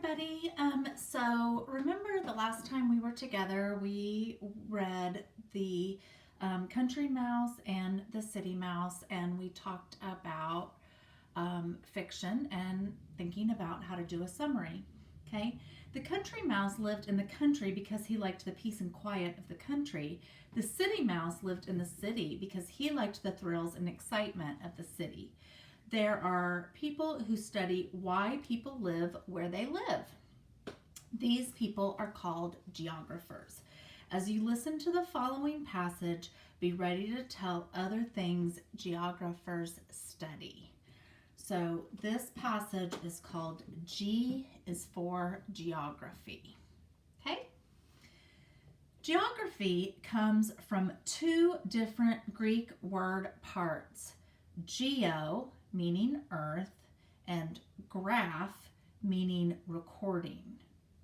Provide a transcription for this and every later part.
everybody. So remember the last time we were together, we read the Country Mouse and the City Mouse, and we talked about fiction and thinking about how to do a summary. Okay, the Country Mouse lived in the country because he liked the peace and quiet of the country. The City Mouse lived in the city because he liked the thrills and excitement of the city. There are people who study why people live where they live. These people are called geographers. As you listen to the following passage, be ready to tell other things geographers study. So this passage is called G is for geography. Okay? Geography comes from two different Greek word parts. Geo, meaning earth, and graph, meaning recording.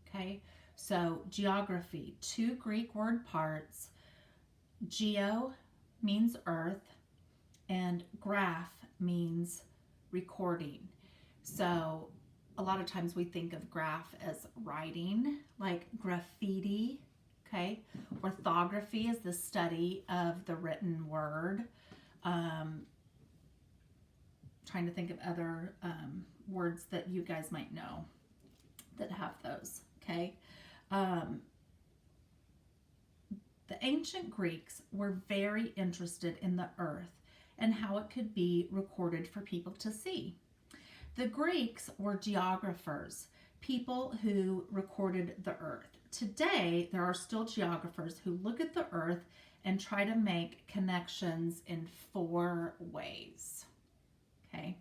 Okay, so geography, two Greek word parts. Geo means earth, and graph means recording. So a lot of times we think of graph as writing, like graffiti. Okay, orthography is the study of the written word. Trying to think of other words that you guys might know that have those. Okay. The ancient Greeks were very interested in the earth and how it could be recorded for people to see. The Greeks were geographers, people who recorded the earth. Today, there are still geographers who look at the earth and try to make connections in four ways. Okay.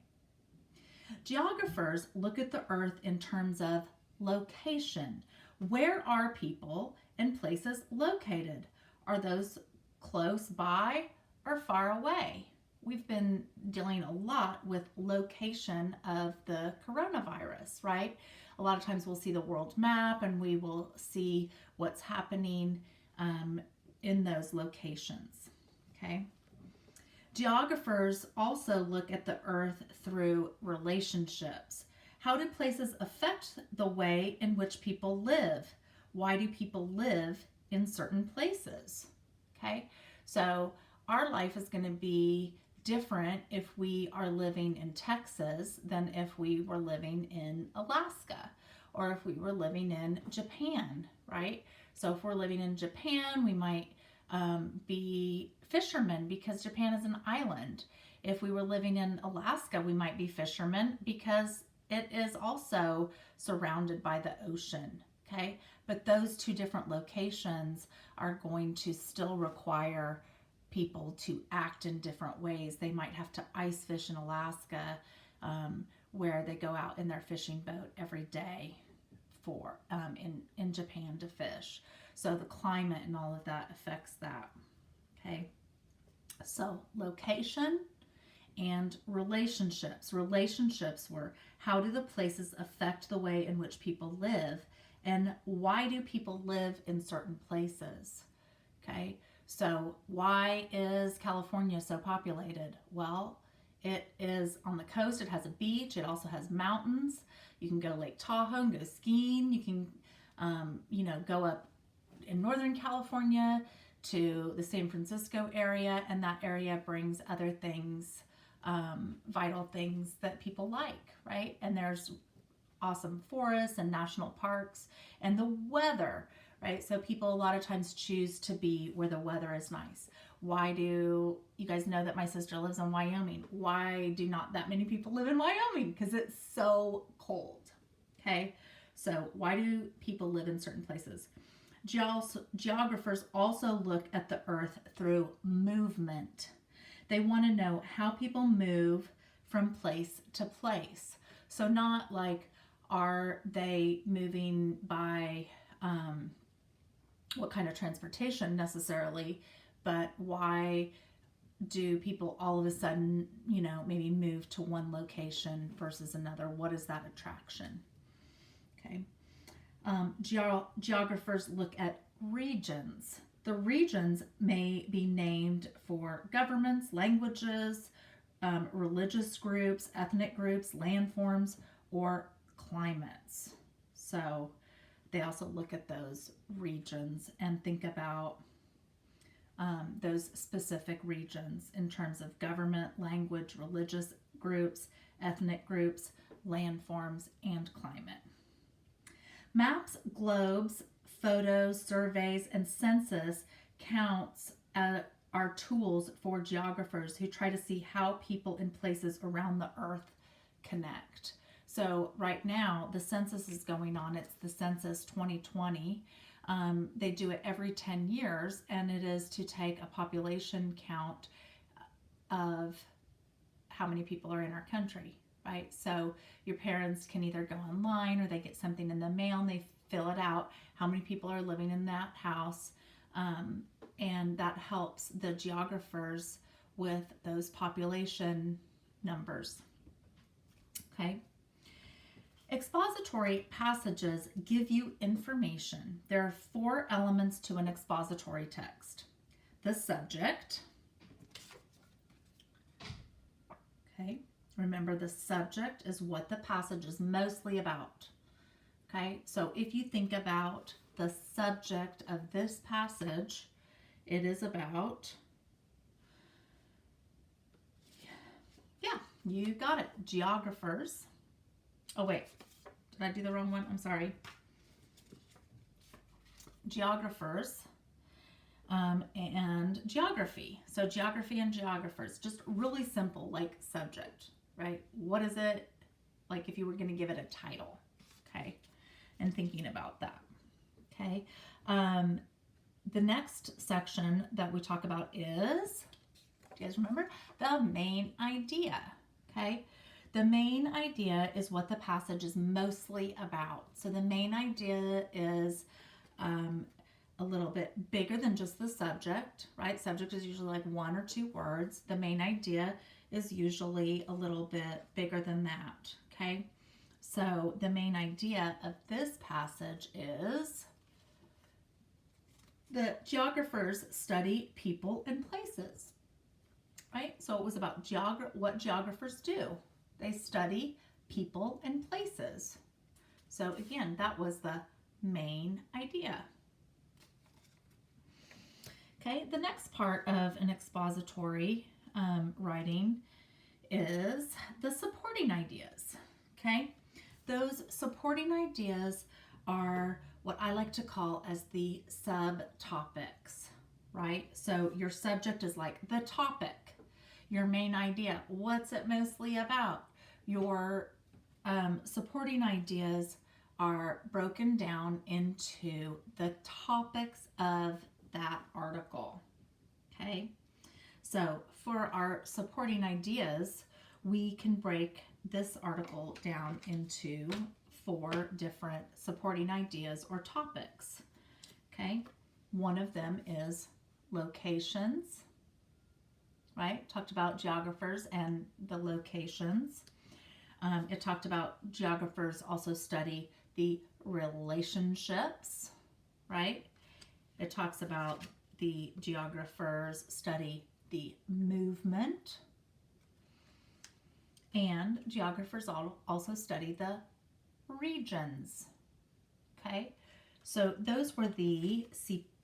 Geographers look at the earth in terms of location. Where are people and places located? Are those close by or far away? We've been dealing a lot with location of the coronavirus, right? A lot of times we'll see the world map and we will see what's happening in those locations. Okay. Geographers also look at the earth through relationships. How do places affect the way in which people live? Why do people live in certain places? Okay, so our life is going to be different if we are living in Texas than if we were living in Alaska or if we were living in Japan, right? So if we're living in Japan, we might be fishermen because Japan is an island. If we were living in Alaska, we might be fishermen because it is also surrounded by the ocean. Okay, but those two different locations are going to still require people to act in different ways. They might have to ice fish in Alaska, where they go out in their fishing boat every day for in Japan to fish. So the climate and all of that affects that. Okay, so location and relationships. Relationships were how do the places affect the way in which people live, and why do people live in certain places? Okay, so why is California so populated? Well, it is on the coast. It has a beach. It also has mountains. You can go to Lake Tahoe and go skiing. You can, go up in Northern California to the San Francisco area, and that area brings other things, vital things that people like, right? And there's awesome forests and national parks and the weather, right? So people a lot of times choose to be where the weather is nice. Why do you guys know that my sister lives in Wyoming? Why do not that many people live in Wyoming? Because it's so cold. Okay, so why do people live in certain places? Geographers also look at the earth through movement. They want to know how people move from place to place. So not like, are they moving by what kind of transportation necessarily, but why do people all of a sudden, maybe move to one location versus another? What is that attraction? Okay. Geographers look at regions. The regions may be named for governments, languages, religious groups, ethnic groups, landforms, or climates. So they also look at those regions and think about those specific regions in terms of government, language, religious groups, ethnic groups, landforms, and climate. Maps, globes, photos, surveys, and census counts are tools for geographers who try to see how people in places around the earth connect. So right now the census is going on. It's the census 2020. They do it every 10 years, and it is to take a population count of how many people are in our country, right? So your parents can either go online or they get something in the mail and they fill it out, how many people are living in that house, and that helps the geographers with those population numbers. Okay. Expository passages give you information. There are 4 elements to an expository text. The subject. Okay. Remember, the subject is what the passage is mostly about. Okay. So if you think about the subject of this passage, it is about, yeah, you got it, geographers. Oh, wait. Did I do the wrong one? I'm sorry. Geographers and geography. So geography and geographers. Just really simple, like subject, right? What is it? Like if you were going to give it a title, okay? And thinking about that, okay? The next section that we talk about is, do you guys remember? The main idea, okay? The main idea is what the passage is mostly about. So the main idea is a little bit bigger than just the subject, right? Subject is usually like 1 or 2 words. The main idea is usually a little bit bigger than that, okay? So the main idea of this passage is that geographers study people and places, right? So it was about what geographers do. They study people and places. So again, that was the main idea. Okay, the next part of an expository writing is the supporting ideas. Okay, those supporting ideas are what I like to call as the subtopics, right? So your subject is like the topic, your main idea, what's it mostly about? Your supporting ideas are broken down into the topics of that article, okay? So for our supporting ideas, we can break this article down into 4 different supporting ideas or topics, okay? One of them is locations, right? Talked about geographers and the locations. It talked about geographers also study the relationships, right? It talks about the geographers study the movement, and geographers also study the regions, okay? So those were the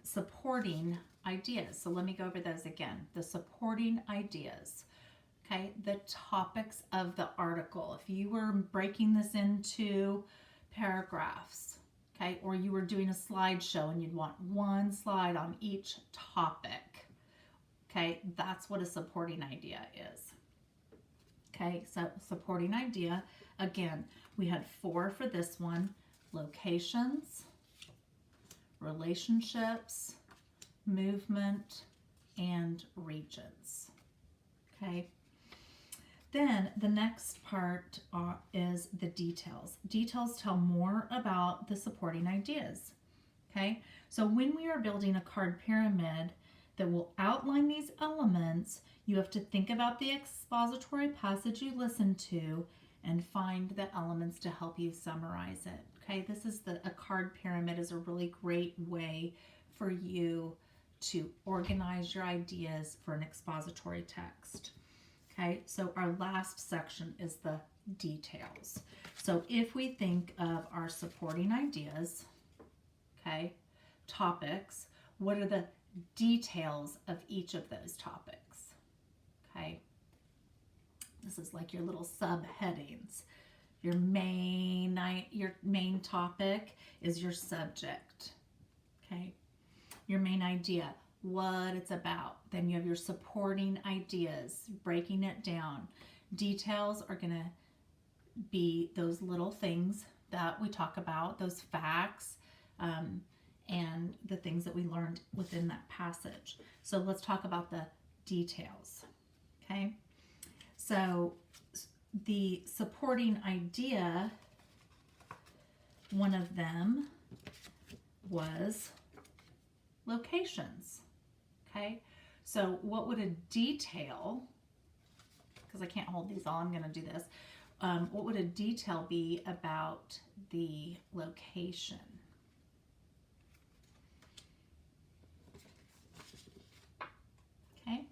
supporting ideas. So let me go over those again. The supporting ideas, okay? The topics of the article. If you were breaking this into paragraphs, okay, or you were doing a slideshow and you'd want 1 slide on each topic, okay, that's what a supporting idea is. Okay, so supporting idea, again, we had 4 for this one: locations, relationships, movement, and regions. Okay, then the next part is the details. Details tell more about the supporting ideas. Okay, so when we are building a card pyramid that will outline these elements, you have to think about the expository passage you listen to and find the elements to help you summarize it. Okay, this is a card pyramid is a really great way for you to organize your ideas for an expository text. Okay, so our last section is the details. So if we think of our supporting ideas, okay, topics, what are the details of each of those topics? Okay. This is like your little subheadings. Your main topic is your subject. Okay. Your main idea, what it's about. Then you have your supporting ideas, breaking it down. Details are going to be those little things that we talk about, those facts, and the things that we learned within that passage. So let's talk about the details. Okay. So the supporting idea, one of them was locations. Okay. So what would a detail, because I can't hold these all, I'm going to do this. What would a detail be about the location? Okay.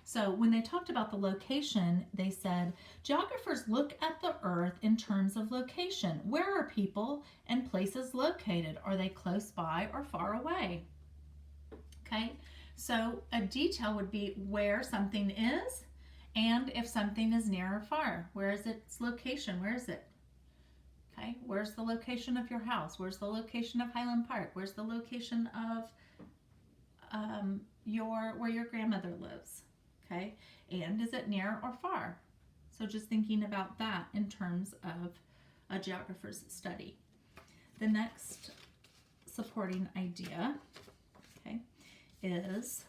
So when they talked about the location, they said, geographers look at the earth in terms of location. Where are people and places located? Are they close by or far away? Okay. So a detail would be where something is, and if something is near or far. Where is its location? Where is it? Okay, where's the location of your house? Where's the location of Highland Park? Where's the location of where your grandmother lives? Okay, and is it near or far? So just thinking about that in terms of a geographer's study. The next supporting idea, okay, is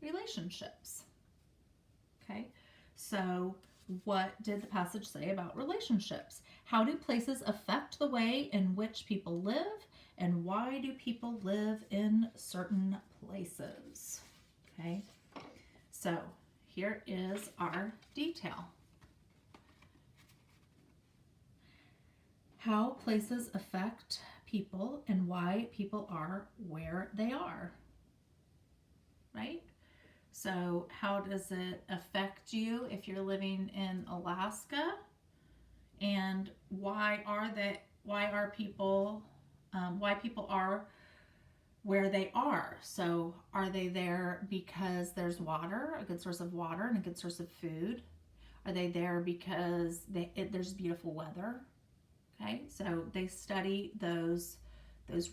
relationships. Okay, so what did the passage say about relationships? How do places affect the way in which people live, and why do people live in certain places? Okay, so here is our detail. How places affect people and why people are where they are, right? So how does it affect you if you're living in Alaska? And why people are where they are? So are they there because there's water, a good source of water and a good source of food? Are they there because there's beautiful weather? Okay, so they study those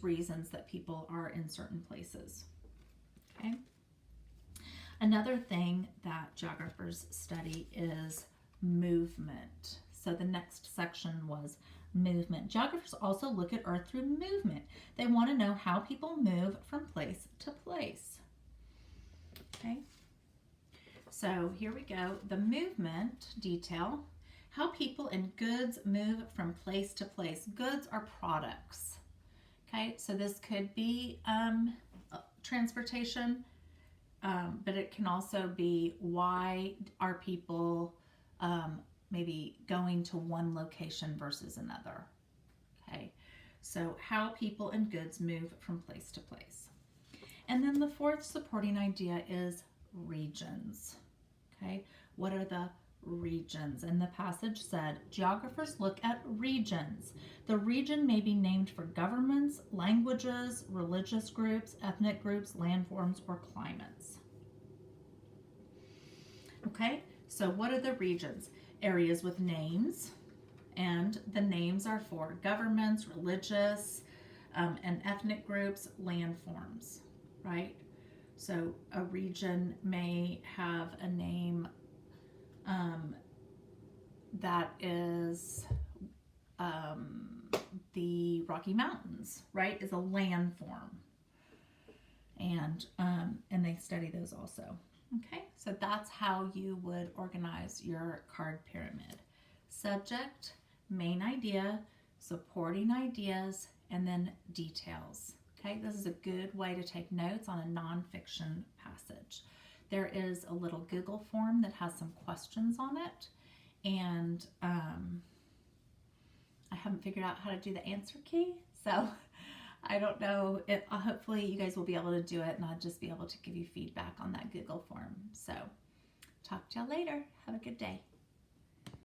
reasons that people are in certain places. Okay. Another thing that geographers study is movement. So the next section was movement. Geographers also look at Earth through movement. They want to know how people move from place to place. Okay. So here we go. The movement detail. How people and goods move from place to place. Goods are products. Okay. So this could be transportation. But it can also be why are people maybe going to one location versus another. Okay, so how people and goods move from place to place. And then the fourth supporting idea is regions. Okay, what are the regions? And the passage said, geographers look at regions. The region may be named for governments, languages, religious groups, ethnic groups, landforms, or climates. Okay, so what are the regions? Areas with names, and the names are for governments, religious, and ethnic groups, landforms, right? So a region may have a name that is the Rocky Mountains, right? Is a landform, and they study those also. Okay, so that's how you would organize your card pyramid. Subject, main idea, supporting ideas, and then details. Okay, this is a good way to take notes on a nonfiction passage. There is a little Google form that has some questions on it, and I haven't figured out how to do the answer key, so I don't know. Hopefully you guys will be able to do it, and I'll just be able to give you feedback on that Google form. So talk to y'all later. Have a good day.